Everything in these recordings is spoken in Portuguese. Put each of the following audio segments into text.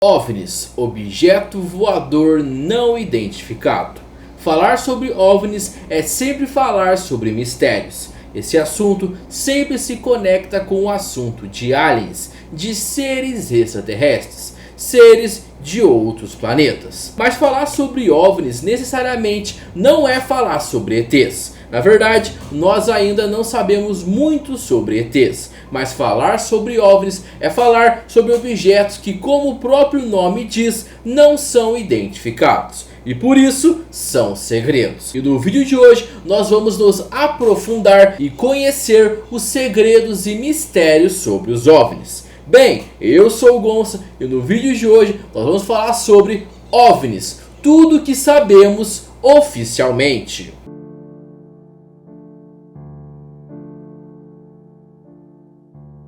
OVNIs, objeto voador não identificado. Falar sobre OVNIs é sempre falar sobre mistérios. Esse assunto sempre se conecta com o assunto de aliens, de seres extraterrestres, seres de outros planetas. Mas falar sobre OVNIs necessariamente não é falar sobre ETs. Na verdade, nós ainda não sabemos muito sobre ETs, mas falar sobre OVNIs é falar sobre objetos que, como o próprio nome diz, não são identificados. E por isso, são segredos. E no vídeo de hoje, nós vamos nos aprofundar e conhecer os segredos e mistérios sobre os OVNIs. Bem, eu sou o Gonça e no vídeo de hoje nós vamos falar sobre OVNIs, tudo o que sabemos oficialmente.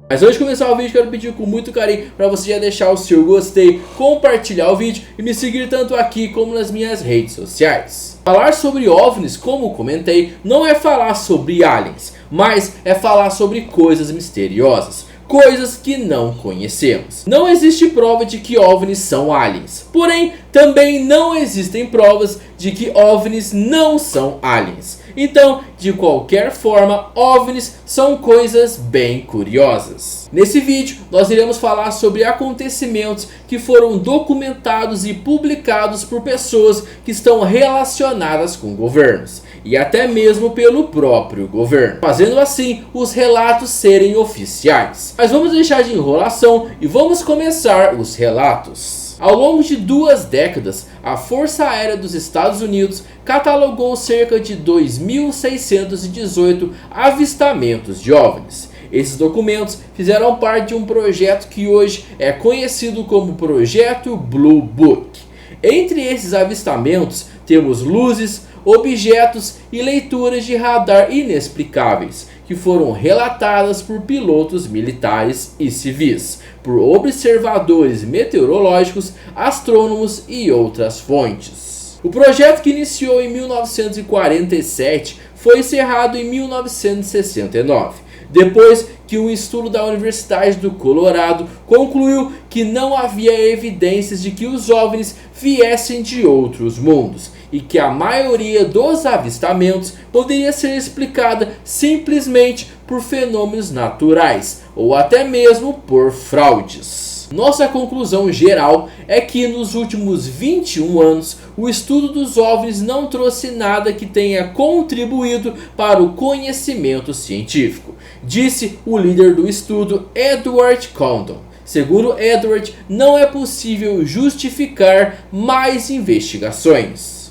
Mas antes de começar o vídeo, quero pedir com muito carinho para você já deixar o seu gostei, compartilhar o vídeo e me seguir tanto aqui como nas minhas redes sociais. Falar sobre OVNIs, como comentei, não é falar sobre aliens, mas é falar sobre coisas misteriosas, coisas que não conhecemos. Não existe prova de que OVNIs são aliens, porém também não existem provas de que OVNIs não são aliens. Então, de qualquer forma, OVNIs são coisas bem curiosas. Nesse vídeo, nós iremos falar sobre acontecimentos que foram documentados e publicados por pessoas que estão relacionadas com governos, e até mesmo pelo próprio governo, fazendo assim os relatos serem oficiais. Mas vamos deixar de enrolação e vamos começar os relatos. Ao longo de 2 décadas, a Força Aérea dos Estados Unidos catalogou cerca de 2.618 avistamentos de OVNIs. Esses documentos fizeram parte de um projeto que hoje é conhecido como Projeto Blue Book. Entre esses avistamentos temos luzes, objetos e leituras de radar inexplicáveis, que foram relatadas por pilotos militares e civis, por observadores meteorológicos, astrônomos e outras fontes. O projeto, que iniciou em 1947, foi encerrado em 1969, depois que um estudo da Universidade do Colorado concluiu que não havia evidências de que os OVNIs viessem de outros mundos, e que a maioria dos avistamentos poderia ser explicada simplesmente por fenômenos naturais, ou até mesmo por fraudes. Nossa conclusão geral é que nos últimos 21 anos, o estudo dos OVNIs não trouxe nada que tenha contribuído para o conhecimento científico, disse o líder do estudo, Edward Condon. Segundo Edward, não é possível justificar mais investigações.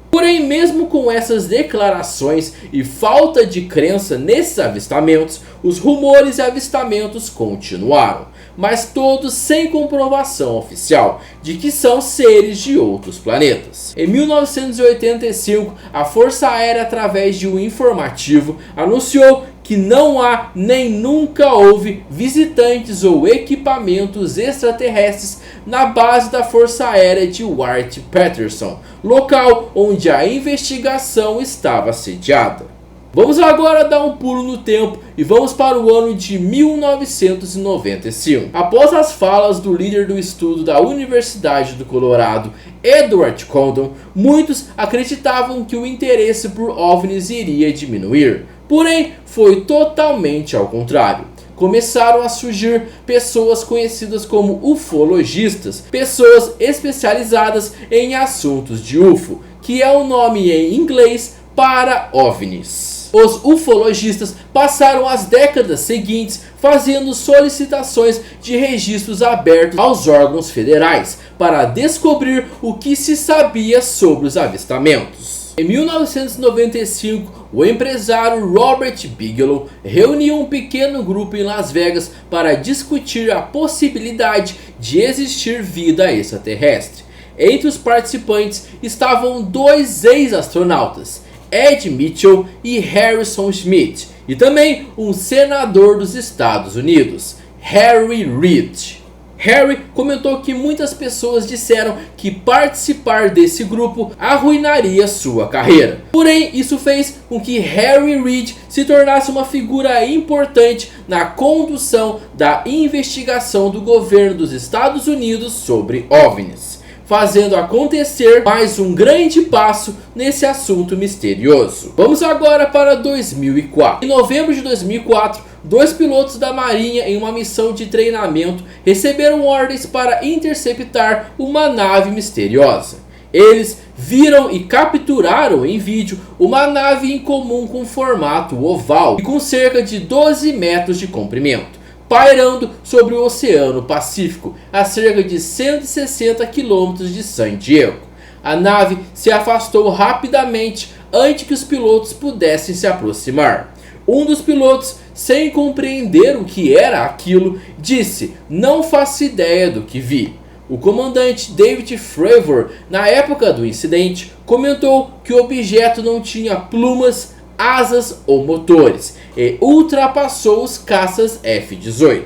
Porém, mesmo com essas declarações e falta de crença nesses avistamentos, os rumores e avistamentos continuaram, mas todos sem comprovação oficial de que são seres de outros planetas. Em 1985, a Força Aérea, através de um informativo, anunciou que não há nem nunca houve visitantes ou equipamentos extraterrestres na base da Força Aérea de Wright-Patterson, local onde a investigação estava sediada. Vamos agora dar um pulo no tempo e vamos para o ano de 1995. Após as falas do líder do estudo da Universidade do Colorado, Edward Condon, muitos acreditavam que o interesse por OVNIs iria diminuir. Porém, foi totalmente ao contrário. Começaram a surgir pessoas conhecidas como ufologistas, pessoas especializadas em assuntos de UFO, que é o nome em inglês para OVNIs. Os ufologistas passaram as décadas seguintes fazendo solicitações de registros abertos aos órgãos federais para descobrir o que se sabia sobre os avistamentos. Em 1995, o empresário Robert Bigelow reuniu um pequeno grupo em Las Vegas para discutir a possibilidade de existir vida extraterrestre. Entre os participantes estavam 2 ex-astronautas, Ed Mitchell e Harrison Schmitt, e também um senador dos Estados Unidos, Harry Reid. Harry comentou que muitas pessoas disseram que participar desse grupo arruinaria sua carreira. Porém, isso fez com que Harry Reid se tornasse uma figura importante na condução da investigação do governo dos Estados Unidos sobre OVNIs, fazendo acontecer mais um grande passo nesse assunto misterioso. Vamos agora para 2004. Em novembro de 2004, 2 pilotos da Marinha em uma missão de treinamento receberam ordens para interceptar uma nave misteriosa. Eles viram e capturaram em vídeo uma nave incomum com formato oval e com cerca de 12 metros de comprimento, pairando sobre o Oceano Pacífico, a cerca de 160 quilômetros de San Diego. A nave se afastou rapidamente antes que os pilotos pudessem se aproximar. Um dos pilotos, sem compreender o que era aquilo, disse: "Não faço ideia do que vi." O comandante David Fravor, na época do incidente, comentou que o objeto não tinha plumas, asas ou motores e ultrapassou os caças F-18.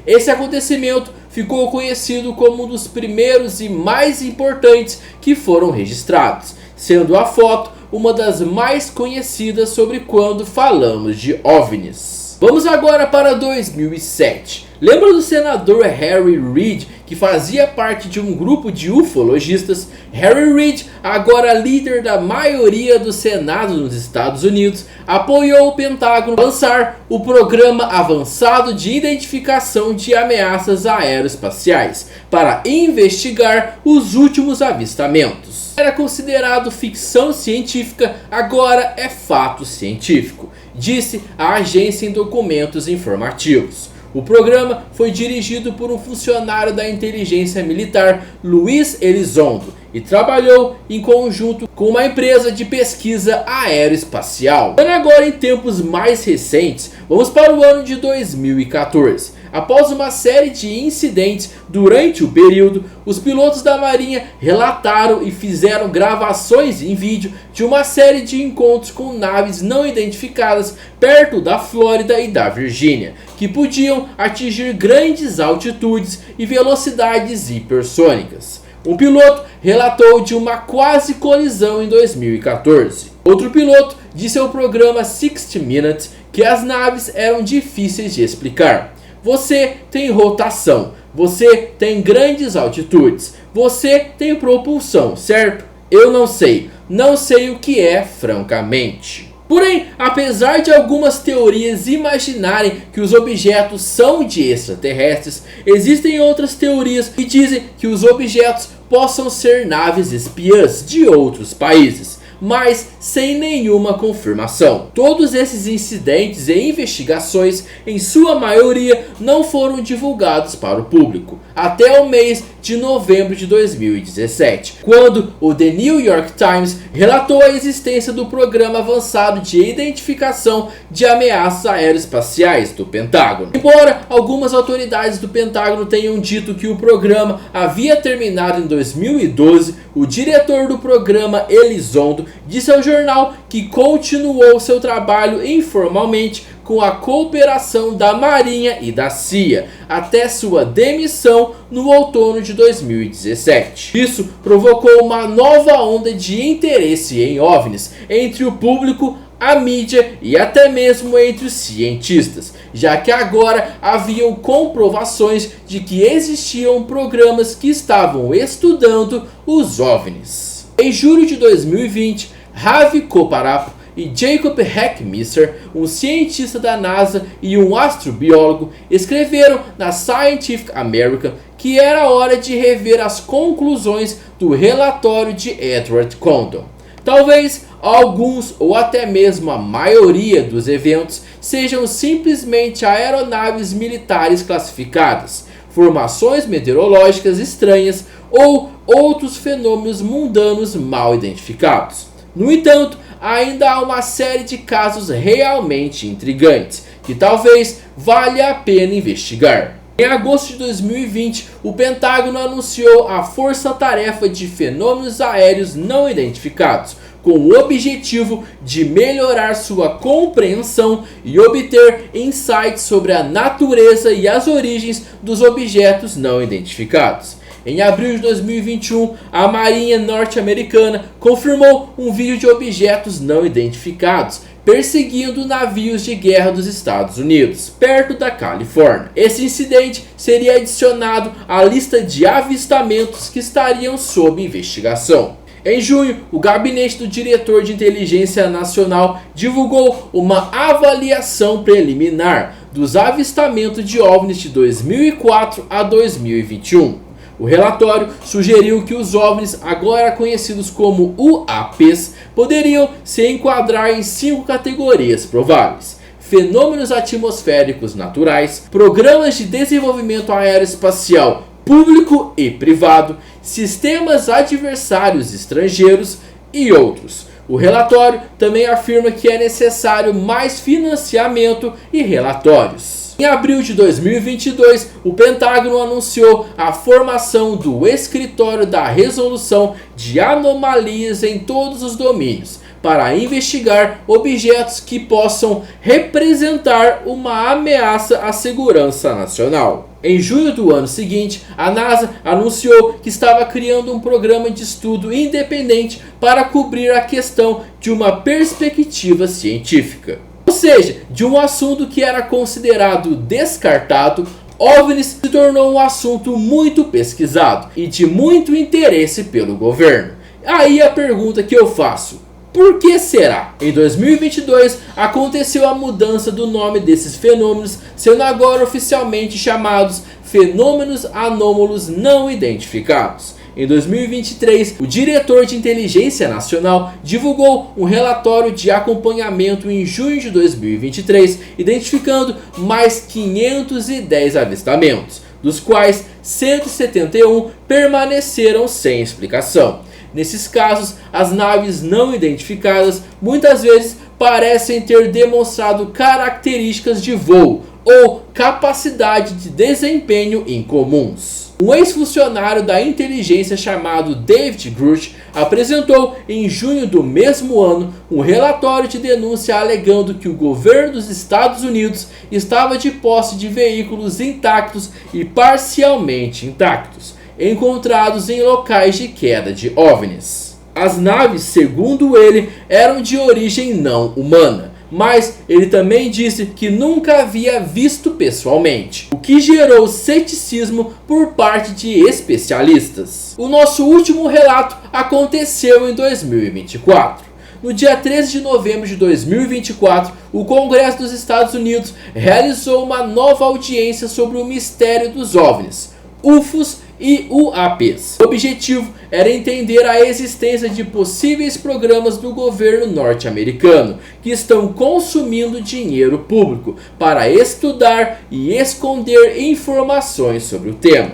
Esse acontecimento ficou conhecido como um dos primeiros e mais importantes que foram registrados, sendo a foto uma das mais conhecidas sobre quando falamos de OVNIs. Vamos agora para 2007. Lembra do senador Harry Reid, que fazia parte de um grupo de ufologistas? Harry Reid, agora líder da maioria do Senado nos Estados Unidos, apoiou o Pentágono a lançar o Programa Avançado de Identificação de Ameaças Aeroespaciais para investigar os últimos avistamentos. Era considerado ficção científica, agora é fato científico, disse a agência em documentos informativos. O programa foi dirigido por um funcionário da inteligência militar, Luiz Elizondo, e trabalhou em conjunto com uma empresa de pesquisa aeroespacial. Agora, em tempos mais recentes, vamos para o ano de 2014. Após uma série de incidentes durante o período, os pilotos da Marinha relataram e fizeram gravações em vídeo de uma série de encontros com naves não identificadas perto da Flórida e da Virgínia, que podiam atingir grandes altitudes e velocidades hipersônicas. Um piloto relatou de uma quase colisão em 2014. Outro piloto disse ao programa 60 Minutes que as naves eram difíceis de explicar. Você tem rotação, você tem grandes altitudes, você tem propulsão, certo? Eu não sei o que é, francamente. Porém, apesar de algumas teorias imaginarem que os objetos são de extraterrestres, existem outras teorias que dizem que os objetos possam ser naves espiãs de outros países, mas sem nenhuma confirmação. Todos esses incidentes e investigações, em sua maioria, não foram divulgados para o público até o mês de novembro de 2017, quando o The New York Times relatou a existência do Programa Avançado de Identificação de Ameaças Aeroespaciais do Pentágono. Embora algumas autoridades do Pentágono tenham dito que o programa havia terminado em 2012, o diretor do programa, Elizondo, disse ao jornal que continuou seu trabalho informalmente com a cooperação da Marinha e da CIA até sua demissão no outono de 2017. Isso provocou uma nova onda de interesse em OVNIs entre o público, a mídia e até mesmo entre os cientistas, já que agora haviam comprovações de que existiam programas que estavam estudando os OVNIs. Em julho de 2020, Ravi Koparap e Jacob Heckmisser, um cientista da NASA e um astrobiólogo, escreveram na Scientific American que era hora de rever as conclusões do relatório de Edward Condon. Talvez alguns ou até mesmo a maioria dos eventos sejam simplesmente aeronaves militares classificadas, formações meteorológicas estranhas ou outros fenômenos mundanos mal identificados. No entanto, ainda há uma série de casos realmente intrigantes que talvez valha a pena investigar. Em agosto de 2020, o Pentágono anunciou a Força-Tarefa de Fenômenos Aéreos Não Identificados, com o objetivo de melhorar sua compreensão e obter insights sobre a natureza e as origens dos objetos não identificados. Em abril de 2021, a Marinha norte-americana confirmou um vídeo de objetos não identificados perseguindo navios de guerra dos Estados Unidos, perto da Califórnia. Esse incidente seria adicionado à lista de avistamentos que estariam sob investigação. Em junho, o gabinete do diretor de inteligência nacional divulgou uma avaliação preliminar dos avistamentos de OVNIs de 2004 a 2021. O relatório sugeriu que os OVNIs, agora conhecidos como UAPs, poderiam se enquadrar em 5 categorias prováveis: fenômenos atmosféricos naturais, programas de desenvolvimento aeroespacial público e privado, sistemas adversários estrangeiros e outros. O relatório também afirma que é necessário mais financiamento e relatórios. Em abril de 2022, o Pentágono anunciou a formação do Escritório da Resolução de Anomalias em todos os domínios, para investigar objetos que possam representar uma ameaça à segurança nacional. Em junho do ano seguinte, a NASA anunciou que estava criando um programa de estudo independente para cobrir a questão de uma perspectiva científica. Ou seja, de um assunto que era considerado descartado, OVNIs se tornou um assunto muito pesquisado e de muito interesse pelo governo. Aí a pergunta que eu faço: por que será? Em 2022 aconteceu a mudança do nome desses fenômenos, sendo agora oficialmente chamados fenômenos anômalos não identificados. Em 2023, o diretor de inteligência nacional divulgou um relatório de acompanhamento em junho de 2023, identificando mais 510 avistamentos, dos quais 171 permaneceram sem explicação. Nesses casos, as naves não identificadas muitas vezes parecem ter demonstrado características de voo ou capacidade de desempenho incomuns. Um ex-funcionário da inteligência chamado David Grush apresentou em junho do mesmo ano um relatório de denúncia alegando que o governo dos Estados Unidos estava de posse de veículos intactos e parcialmente intactos, encontrados em locais de queda de OVNIs. As naves, segundo ele, eram de origem não humana, mas ele também disse que nunca havia visto pessoalmente, o que gerou ceticismo por parte de especialistas. O nosso último relato aconteceu em 2024. No dia 13 de novembro de 2024, o Congresso dos Estados Unidos realizou uma nova audiência sobre o mistério dos OVNIs, UFOs e UAPs. O objetivo era entender a existência de possíveis programas do governo norte-americano que estão consumindo dinheiro público para estudar e esconder informações sobre o tema.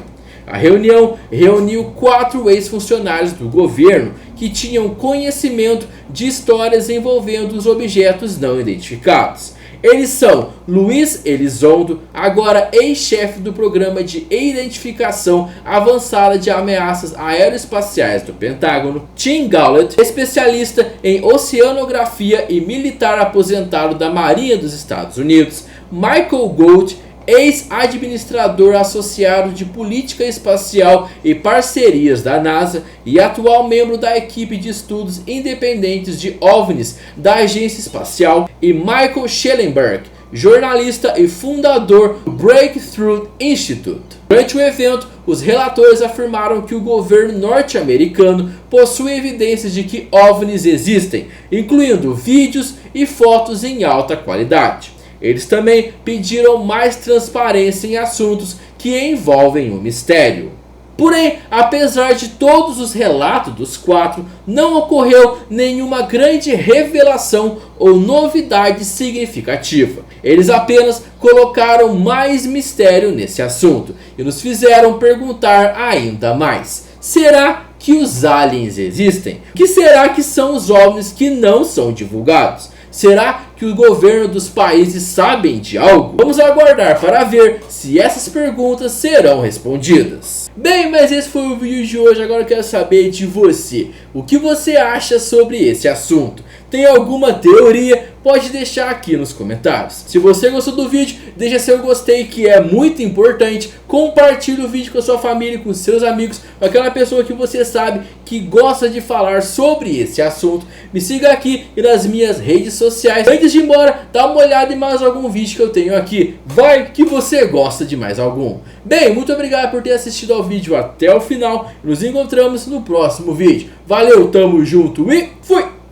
A reunião reuniu 4 ex-funcionários do governo que tinham conhecimento de histórias envolvendo os objetos não identificados. Eles são Luiz Elizondo, agora ex-chefe do Programa de Identificação Avançada de Ameaças Aeroespaciais do Pentágono; Tim Gaulet, especialista em oceanografia e militar aposentado da Marinha dos Estados Unidos; Michael Gold, ex-administrador associado de política espacial e parcerias da NASA e atual membro da equipe de estudos independentes de OVNIs da Agência Espacial; e Michael Schellenberg, jornalista e fundador do Breakthrough Institute. Durante o evento, os relatores afirmaram que o governo norte-americano possui evidências de que OVNIs existem, incluindo vídeos e fotos em alta qualidade. Eles também pediram mais transparência em assuntos que envolvem o mistério. Porém, apesar de todos os relatos dos 4, não ocorreu nenhuma grande revelação ou novidade significativa. Eles apenas colocaram mais mistério nesse assunto e nos fizeram perguntar ainda mais: será que os aliens existem? O que será que são os OVNIs que não são divulgados? Será que o governo dos países sabem de algo? Vamos aguardar para ver se essas perguntas serão respondidas. Bem, mas esse foi o vídeo de hoje. Agora eu quero saber de você. O que você acha sobre esse assunto? Tem alguma teoria? Pode deixar aqui nos comentários. Se você gostou do vídeo, deixa seu gostei, que é muito importante. Compartilhe o vídeo com a sua família e com seus amigos, com aquela pessoa que você sabe que gosta de falar sobre esse assunto. Me siga aqui e nas minhas redes sociais. Antes de ir embora, dá uma olhada em mais algum vídeo que eu tenho aqui. Vai que você gosta de mais algum. Bem, muito obrigado por ter assistido ao vídeo até o final. Nos encontramos no próximo vídeo. Valeu, tamo junto e fui!